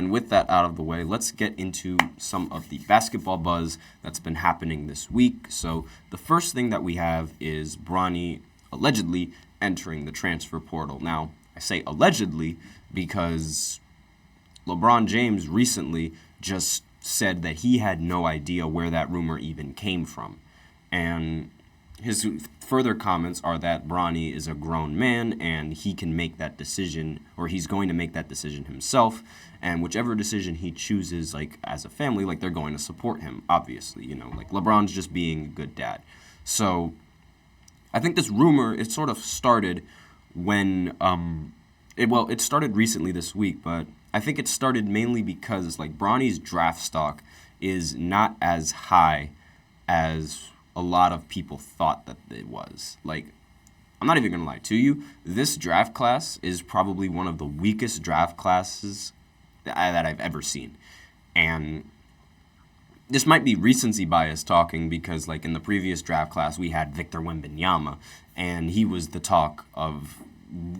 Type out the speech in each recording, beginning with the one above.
And with that out of the way, let's get into some of the basketball buzz that's been happening this week. So the first thing that we have is Bronny allegedly entering the transfer portal. Now, I say allegedly because LeBron James recently just said that he had no idea where that rumor even came from. And his further comments are that Bronny is a grown man and he can make that decision, or he's going to make that decision himself. And whichever decision he chooses, like as a family, like they're going to support him, obviously. You know, like LeBron's just being a good dad. So I think this rumor, it sort of started when, it started recently this week, but I think it started mainly because like Bronny's draft stock is not as high as a lot of people thought that it was. Like, I'm not even going to lie to you, this draft class is probably one of the weakest draft classes that I've ever seen. And this might be recency bias talking because like in the previous draft class we had Victor Wembanyama and he was the talk of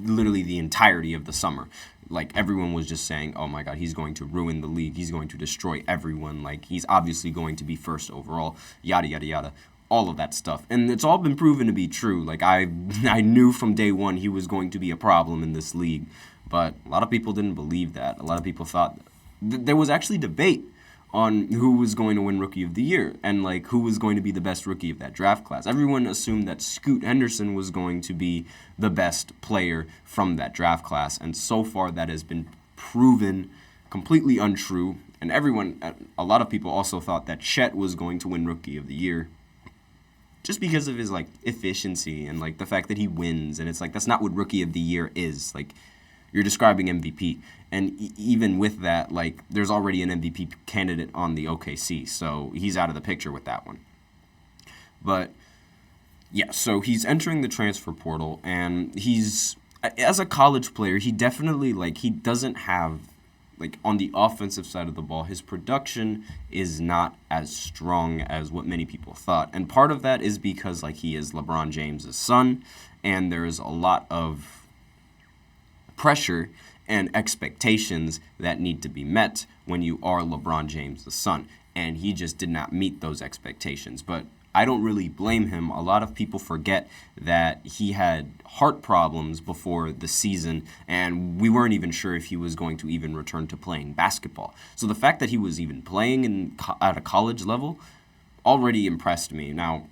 literally the entirety of the summer. Like, everyone was just saying, oh my God, he's going to ruin the league. He's going to destroy everyone. Like, he's obviously going to be first overall, yada, yada, yada, all of that stuff. And it's all been proven to be true. Like, I knew from day one he was going to be a problem in this league. But a lot of people didn't believe that. A lot of people thought there was actually debate on who was going to win Rookie of the Year and, like, who was going to be the best rookie of that draft class. Everyone assumed that Scoot Henderson was going to be the best player from that draft class, and so far that has been proven completely untrue. And a lot of people also thought that Chet was going to win Rookie of the Year just because of his, like, efficiency and, like, the fact that he wins. And it's like, that's not what Rookie of the Year is. Like, you're describing MVP. And even with that, like, there's already an MVP candidate on the OKC, so he's out of the picture with that one. But, yeah, so he's entering the transfer portal, and he's, as a college player, he definitely, like, he doesn't have, like, on the offensive side of the ball, his production is not as strong as what many people thought. And part of that is because, like, he is LeBron James' son, and there's a lot of pressure and expectations that need to be met when you are LeBron James' son. And he just did not meet those expectations. But I don't really blame him. A lot of people forget that he had heart problems before the season, and we weren't even sure if he was going to even return to playing basketball. So the fact that he was even playing at a college level already impressed me. Now,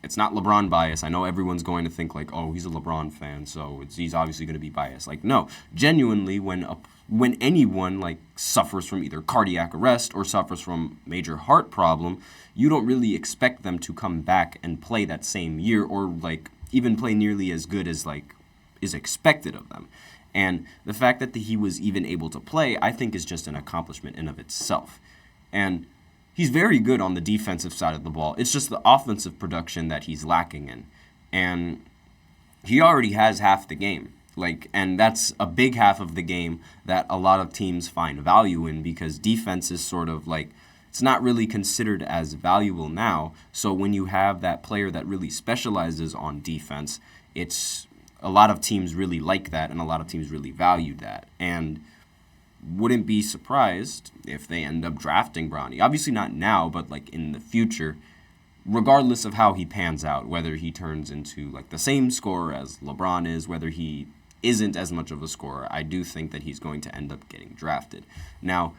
it's not LeBron bias. I know everyone's going to think like, oh, he's a LeBron fan, so he's obviously going to be biased. Like, no, genuinely, when anyone like suffers from either cardiac arrest or suffers from major heart problem, you don't really expect them to come back and play that same year or like even play nearly as good as like is expected of them. And the fact that he was even able to play, I think, is just an accomplishment in of itself. And he's very good on the defensive side of the ball. It's just the offensive production that he's lacking in. And he already has half the game. Like, and that's a big half of the game that a lot of teams find value in because defense is sort of like, it's not really considered as valuable now. So when you have that player that really specializes on defense, it's a lot of teams really like that and a lot of teams really value that. And wouldn't be surprised if they end up drafting Bronny. Obviously not now, but like in the future, regardless of how he pans out, whether he turns into like the same scorer as LeBron is, whether he isn't as much of a scorer, I do think that he's going to end up getting drafted. Now,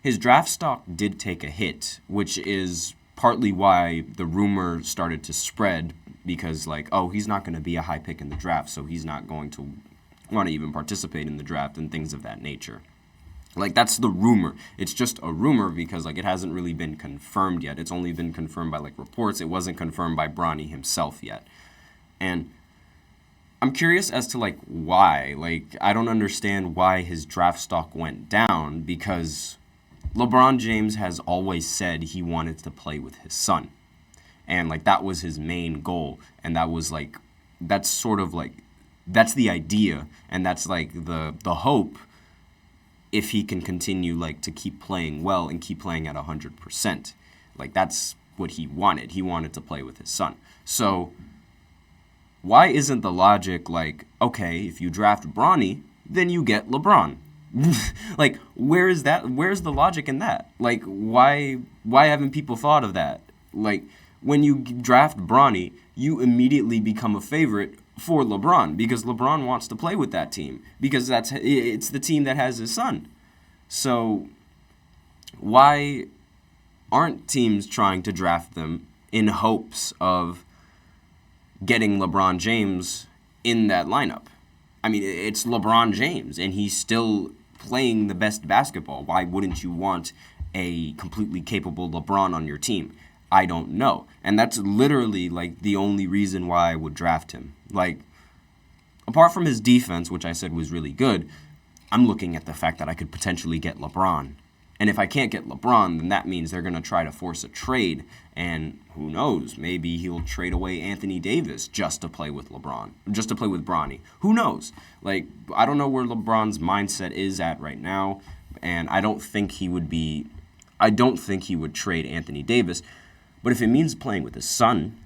his draft stock did take a hit, which is partly why the rumor started to spread because like, oh, he's not going to be a high pick in the draft, so he's not going to want to even participate in the draft and things of that nature. Like, that's the rumor. It's just a rumor because, like, it hasn't really been confirmed yet. It's only been confirmed by, like, reports. It wasn't confirmed by Bronny himself yet. And I'm curious as to, like, why. Like, I don't understand why his draft stock went down because LeBron James has always said he wanted to play with his son. And, like, that was his main goal. And that was, like, that's sort of, like, that's the idea. And that's, like, the hope if he can continue, like, to keep playing well and keep playing at 100%. Like, that's what he wanted. He wanted to play with his son. So why isn't the logic like, okay, if you draft Bronny, then you get LeBron? Like, where is that? Where's the logic in that? Like, why haven't people thought of that? Like, when you draft Bronny, you immediately become a favorite for LeBron because LeBron wants to play with that team because it's the team that has his son. So why aren't teams trying to draft them in hopes of getting LeBron James in that lineup? I mean, it's LeBron James, and he's still playing the best basketball. Why wouldn't you want a completely capable LeBron on your team? I don't know. And that's literally, like, the only reason why I would draft him. Like, apart from his defense, which I said was really good, I'm looking at the fact that I could potentially get LeBron. And if I can't get LeBron, then that means they're going to try to force a trade. And who knows? Maybe he'll trade away Anthony Davis just to play with LeBron, just to play with Bronny. Who knows? Like, I don't know where LeBron's mindset is at right now. And I don't think he would trade Anthony Davis. But if it means playing with his son,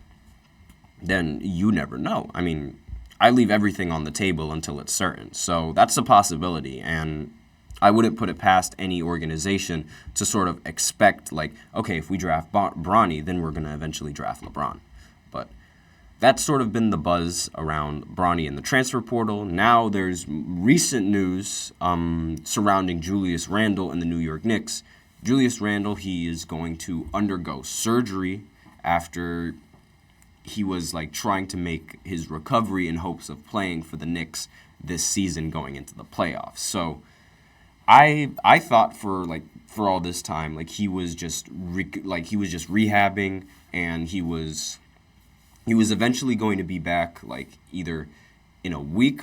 then you never know. I mean, I leave everything on the table until it's certain. So that's a possibility. And I wouldn't put it past any organization to sort of expect, like, okay, if we draft Bronny, then we're going to eventually draft LeBron. But that's sort of been the buzz around Bronny in the transfer portal. Now there's recent news surrounding Julius Randle and the New York Knicks. Julius Randle, he is going to undergo surgery after he was, like, trying to make his recovery in hopes of playing for the Knicks this season going into the playoffs. So I thought for all this time, like, he was just rehabbing, and he was eventually going to be back, like, either in a week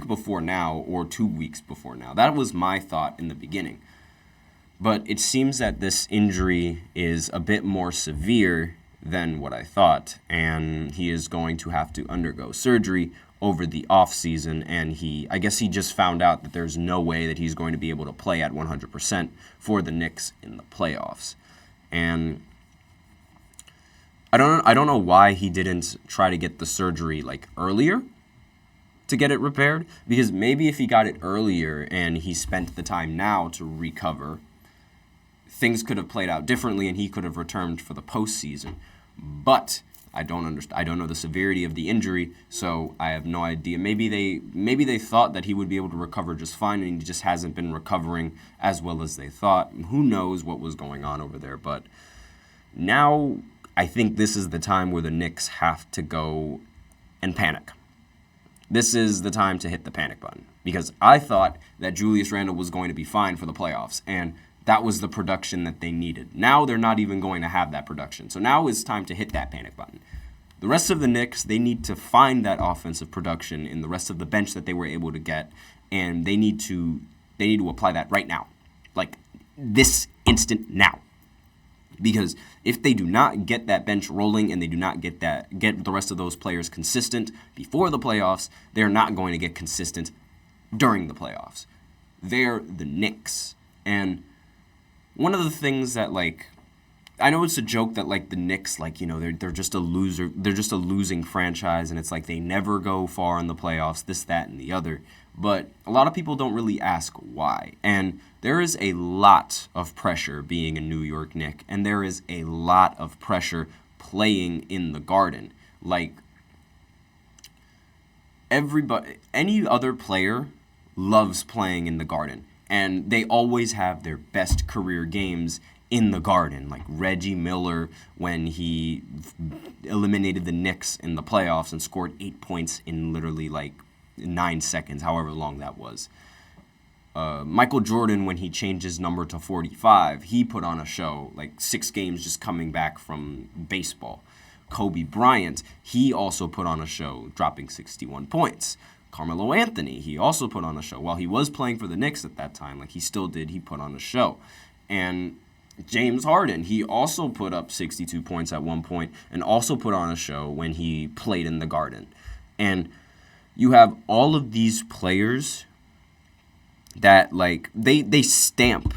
before now or 2 weeks before now. That was my thought in the beginning. But it seems that this injury is a bit more severe than what I thought, and he is going to have to undergo surgery over the off season, and I guess he just found out that there's no way that he's going to be able to play at 100% for the Knicks in the playoffs. And I don't know why he didn't try to get the surgery, like, earlier to get it repaired, because maybe if he got it earlier and he spent the time now to recover, things could have played out differently and he could have returned for the postseason. But I don't know the severity of the injury, so I have no idea. Maybe they thought that he would be able to recover just fine, and he just hasn't been recovering as well as they thought. Who knows what was going on over there? But now I think this is the time where the Knicks have to go and panic. This is the time to hit the panic button, because I thought that Julius Randle was going to be fine for the playoffs, and that was the production that they needed. Now they're not even going to have that production. So now it's time to hit that panic button. The rest of the Knicks, they need to find that offensive production in the rest of the bench that they were able to get, and they need to apply that right now. Like, this instant now. Because if they do not get that bench rolling and they do not get the rest of those players consistent before the playoffs, they're not going to get consistent during the playoffs. They're the Knicks. And one of the things that, like, I know it's a joke that, like, the Knicks, like, you know, they're just a loser. They're just a losing franchise, and it's like they never go far in the playoffs, this, that, and the other. But a lot of people don't really ask why. And there is a lot of pressure being a New York Knick, and there is a lot of pressure playing in the Garden. Like, any other player loves playing in the Garden, and they always have their best career games in the Garden, like Reggie Miller when he eliminated the Knicks in the playoffs and scored 8 points in literally like 9 seconds, however long that was. Michael Jordan, when he changed his number to 45, he put on a show, like 6 games just coming back from baseball. Kobe Bryant, he also put on a show, dropping 61 points. Carmelo Anthony, he also put on a show. While he was playing for the Knicks at that time, like he still did, he put on a show. And James Harden, he also put up 62 points at one point and also put on a show when he played in the Garden. And you have all of these players that, like, they stamp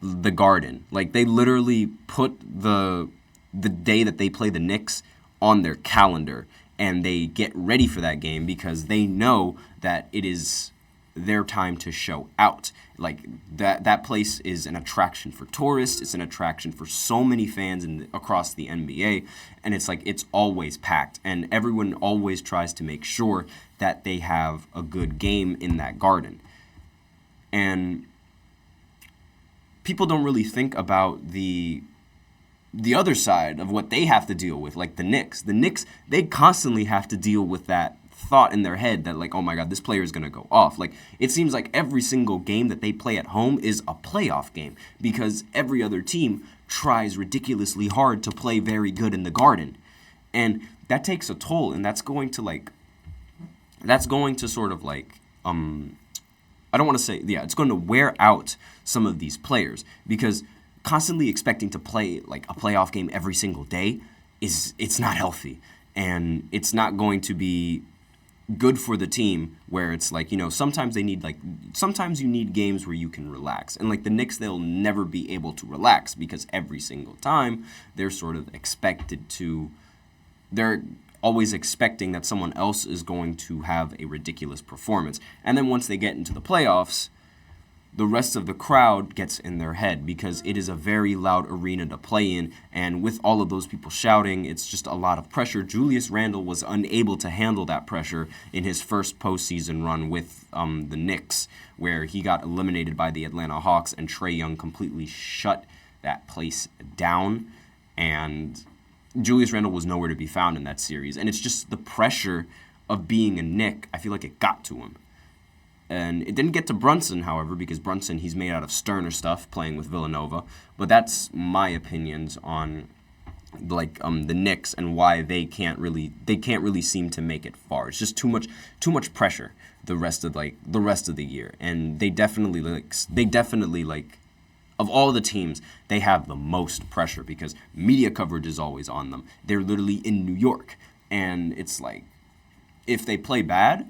the Garden. Like, they literally put the day that they play the Knicks on their calendar, and they get ready for that game because they know that it is their time to show out. Like, that place is an attraction for tourists. It's an attraction for so many fans across the NBA. And it's like, it's always packed. And everyone always tries to make sure that they have a good game in that Garden. And people don't really think about the other side of what they have to deal with, like the Knicks. The Knicks, they constantly have to deal with that thought in their head that, like, oh my God, this player is going to go off. Like, it seems like every single game that they play at home is a playoff game because every other team tries ridiculously hard to play very good in the Garden. And that takes a toll, and that's going to sort of like, I don't want to say, it's going to wear out some of these players because constantly expecting to play like a playoff game every single day it's not healthy, and it's not going to be good for the team where it's like, sometimes you need games where you can relax. And like the Knicks, they'll never be able to relax because every single time they're sort of they're always expecting that someone else is going to have a ridiculous performance. And then once they get into the playoffs, the rest of the crowd gets in their head because it is a very loud arena to play in, and with all of those people shouting, it's just a lot of pressure. Julius Randle was unable to handle that pressure in his first postseason run with the Knicks, where he got eliminated by the Atlanta Hawks, and Trae Young completely shut that place down, and Julius Randle was nowhere to be found in that series. And it's just the pressure of being a Knick, I feel like it got to him. And it didn't get to Brunson, however, because Brunson, he's made out of sterner stuff playing with Villanova. But that's my opinions on the Knicks and why they can't really seem to make it far. It's just too much pressure the rest of the year. And they definitely of all the teams, they have the most pressure because media coverage is always on them. They're literally in New York. And it's like, if they play bad,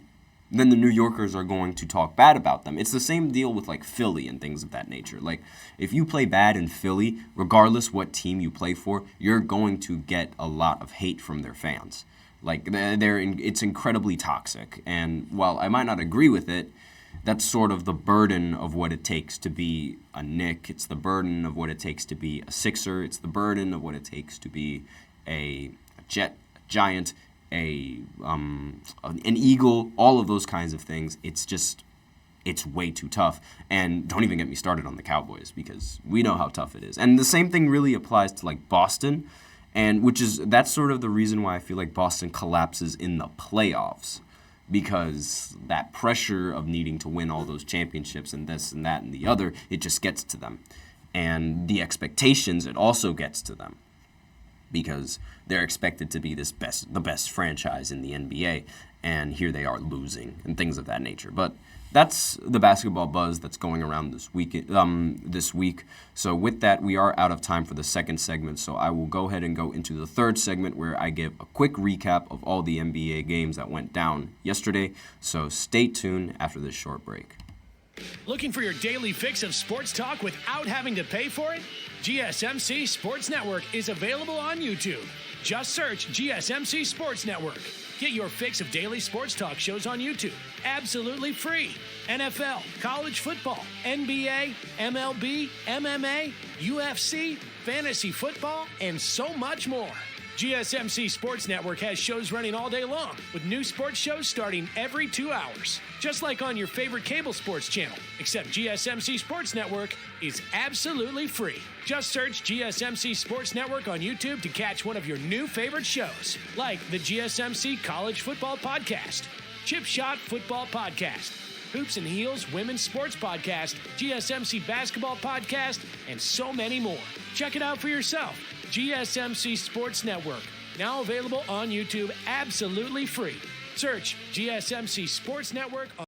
then the New Yorkers are going to talk bad about them. It's the same deal with like Philly and things of that nature. Like, if you play bad in Philly, regardless what team you play for, you're going to get a lot of hate from their fans. Like, it's incredibly toxic. And while I might not agree with it, that's sort of the burden of what it takes to be a Knick. It's the burden of what it takes to be a Sixer. It's the burden of what it takes to be a Giant, an Eagle, all of those kinds of things. It's way too tough. And don't even get me started on the Cowboys because we know how tough it is. And the same thing really applies to like Boston, and that's sort of the reason why I feel like Boston collapses in the playoffs, because that pressure of needing to win all those championships and this and that and the other, it just gets to them. And the expectations, it also gets to them, because they're expected to be the best franchise in the NBA, and here they are losing and things of that nature. But that's the basketball buzz that's going around this week. So with that, we are out of time for the second segment, so I will go ahead and go into the third segment where I give a quick recap of all the NBA games that went down yesterday. So stay tuned after this short break. Looking for your daily fix of sports talk without having to pay for it? GSMC Sports Network is available on YouTube. Just search GSMC Sports Network. Get your fix of daily sports talk shows on YouTube, absolutely free. NFL, college football, NBA, MLB, MMA, UFC, fantasy football, and so much more. GSMC Sports Network has shows running all day long, with new sports shows starting every 2 hours. Just like on your favorite cable sports channel, except GSMC Sports Network is absolutely free. Just search GSMC Sports Network on YouTube to catch one of your new favorite shows, like the GSMC College Football Podcast, Chip Shot Football Podcast, Hoops and Heels Women's Sports Podcast, GSMC Basketball Podcast, and so many more. Check it out for yourself. GSMC Sports Network, now available on YouTube absolutely free. Search GSMC Sports Network.